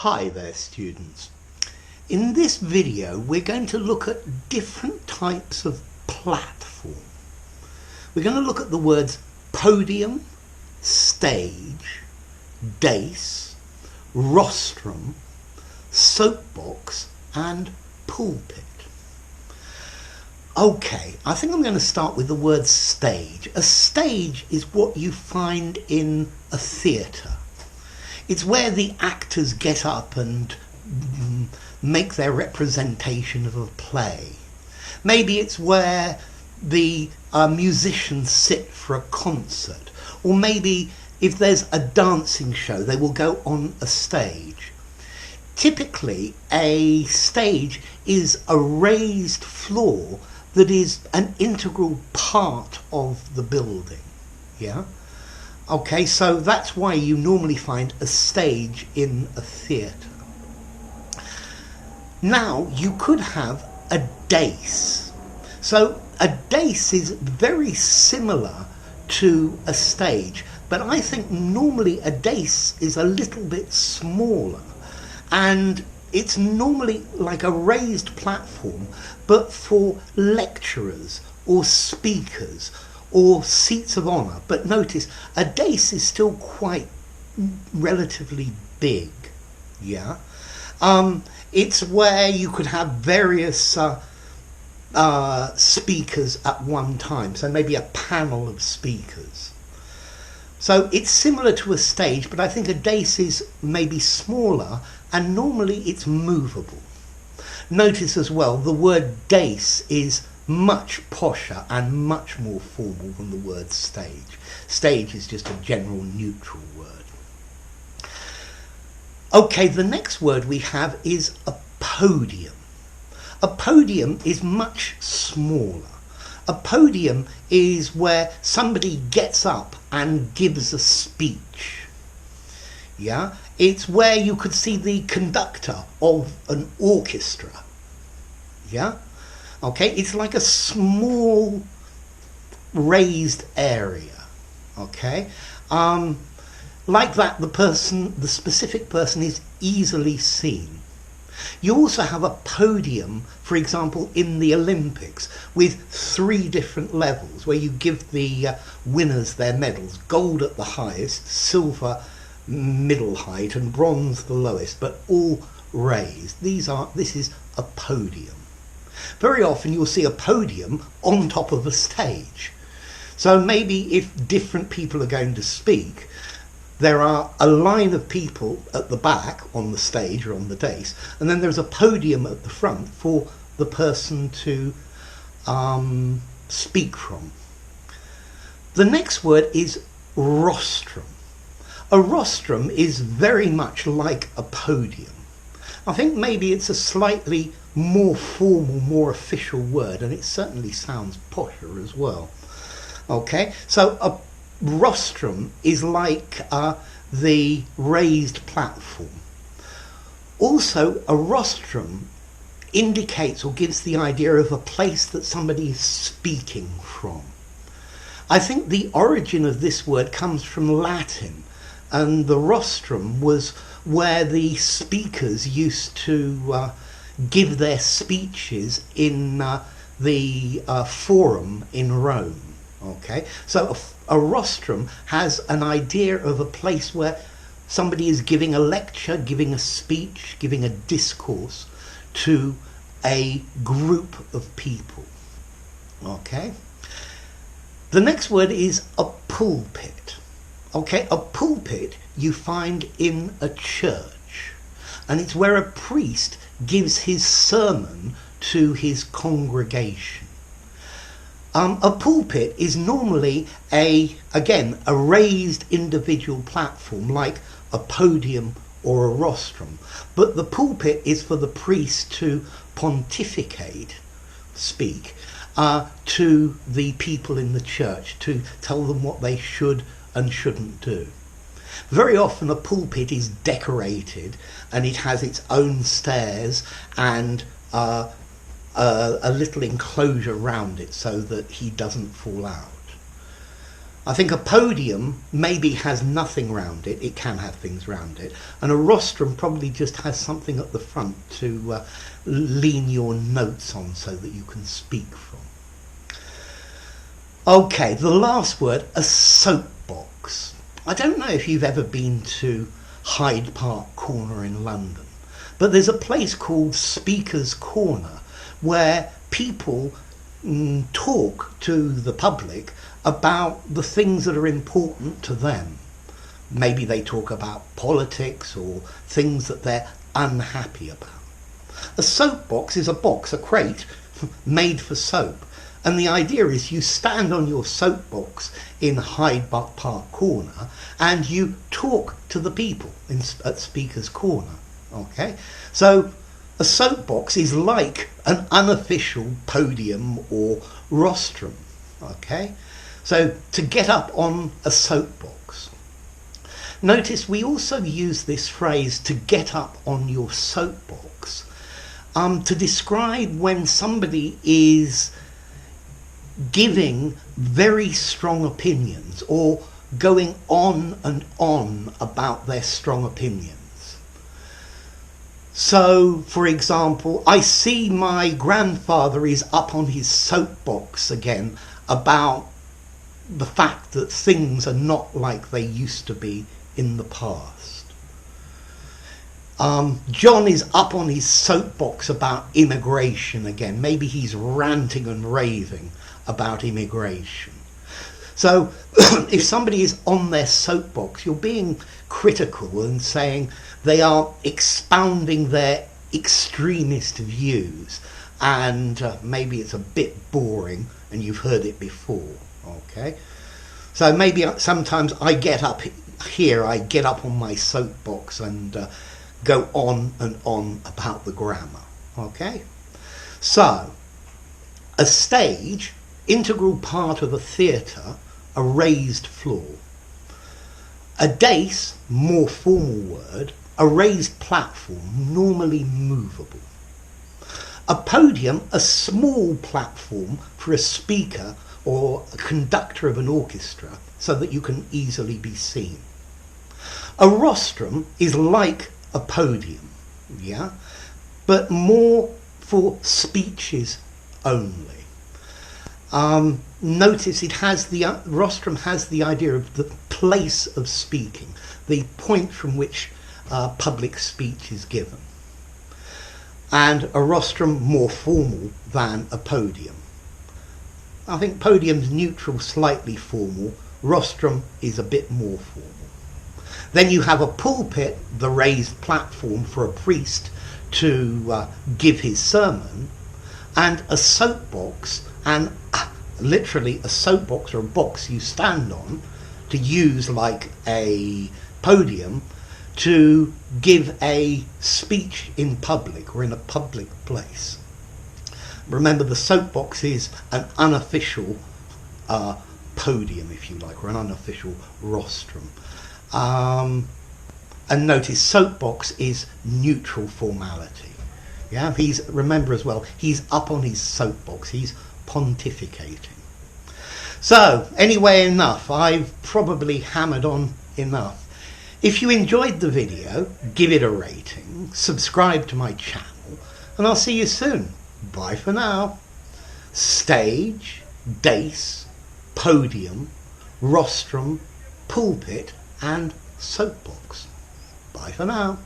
Hi there students. In this video we're going to look at different types of platform. We're going to look at the words podium, stage, dais, rostrum, soapbox and pulpit. Okay, I think I'm going to start with the word stage. A stage is what you find in a theatre. It's where the actors get up and make their representation of a play. Maybe it's where the musicians sit for a concert. Or maybe if there's a dancing show, they will go on a stage. Typically, a stage is a raised floor that is an integral part of the building. Yeah? Okay, so that's why you normally find a stage in a theatre. Now, you could have a dais. So a dais is very similar to a stage, but I think normally a dais is a little bit smaller, and it's normally like a raised platform, but for lecturers or speakers or seats of honour. But notice, a dais is still quite relatively big. Yeah, it's where you could have various speakers at one time, so maybe a panel of speakers. So it's similar to a stage, but I think a dais is maybe smaller, and normally it's movable. Notice as well, the word dais is much posher and much more formal than the word stage. Stage is just a general neutral word. Okay, the next word we have is a podium. A podium is much smaller. A podium is where somebody gets up and gives a speech. Yeah, it's where you could see the conductor of an orchestra. Yeah. Okay, it's like a small raised area. Okay, like that, the specific person is easily seen. You also have a podium, for example, in the Olympics, with 3 different levels where you give the winners their medals: gold at the highest, silver middle height, and bronze the lowest, but all raised. This is a podium. Very often you'll see a podium on top of a stage. So maybe if different people are going to speak, there are a line of people at the back on the stage or on the dais, and then there's a podium at the front for the person to speak from. The next word is rostrum. A rostrum is very much like a podium. I think maybe it's a slightly more formal, more official word, and it certainly sounds posher as well. Okay, so a rostrum is like the raised platform. Also, a rostrum indicates or gives the idea of a place that somebody is speaking from. I think the origin of this word comes from Latin, and the rostrum was where the speakers used to give their speeches in the forum in Rome. Okay, so a rostrum has an idea of a place where somebody is giving a lecture, giving a speech, giving a discourse to a group of people. Okay, the next word is a pulpit. Okay, a pulpit you find in a church, and it's where a priest gives his sermon to his congregation. A pulpit is normally a raised individual platform like a podium or a rostrum, but the pulpit is for the priest to pontificate, speak, to the people in the church, to tell them what they should and shouldn't do. Very often a pulpit is decorated, and it has its own stairs and a little enclosure around it so that he doesn't fall out. I think a podium maybe has nothing round it. It can have things round it. And a rostrum probably just has something at the front to lean your notes on so that you can speak from. Okay, the last word, a soapbox. I don't know if you've ever been to Hyde Park Corner in London, but there's a place called Speaker's Corner where people talk to the public about the things that are important to them. Maybe they talk about politics or things that they're unhappy about. A soapbox is a box, a crate, made for soap. And the idea is you stand on your soapbox in Hyde Park Corner and you talk to the people at Speaker's Corner. Okay? So a soapbox is like an unofficial podium or rostrum. Okay? So to get up on a soapbox. Notice we also use this phrase, to get up on your soapbox, to describe when somebody is giving very strong opinions or going on and on about their strong opinions. So, for example, I see my grandfather is up on his soapbox again about the fact that things are not like they used to be in the past. John is up on his soapbox about immigration again. Maybe he's ranting and raving about immigration. So if somebody is on their soapbox, you're being critical and saying they are expounding their extremist views, and maybe it's a bit boring and you've heard it before. Okay, so maybe sometimes I get up here, I get up on my soapbox and go on and on about the grammar. Okay, so a stage, integral part of a theatre, a raised floor. A dais, more formal word, a raised platform, normally movable. A podium, a small platform for a speaker or a conductor of an orchestra so that you can easily be seen. A rostrum is like a podium, yeah, but more for speeches only. Notice it has rostrum has the idea of the place of speaking, the point from which public speech is given. And a rostrum more formal than a podium. I think podium's neutral, slightly formal. Rostrum is a bit more formal. Then you have a pulpit, the raised platform for a priest to give his sermon, and a soapbox, and literally a soapbox or a box you stand on to use like a podium to give a speech in public or in a public place. Remember, the soapbox is an unofficial podium, if you like, or an unofficial rostrum. And notice soapbox is neutral formality. Yeah, remember as well, he's up on his soapbox, he's pontificating. So, anyway, enough. I've probably hammered on enough. If you enjoyed the video, give it a rating, subscribe to my channel, and I'll see you soon. Bye for now. Stage, dais, podium, rostrum, pulpit, and soapbox. Bye for now.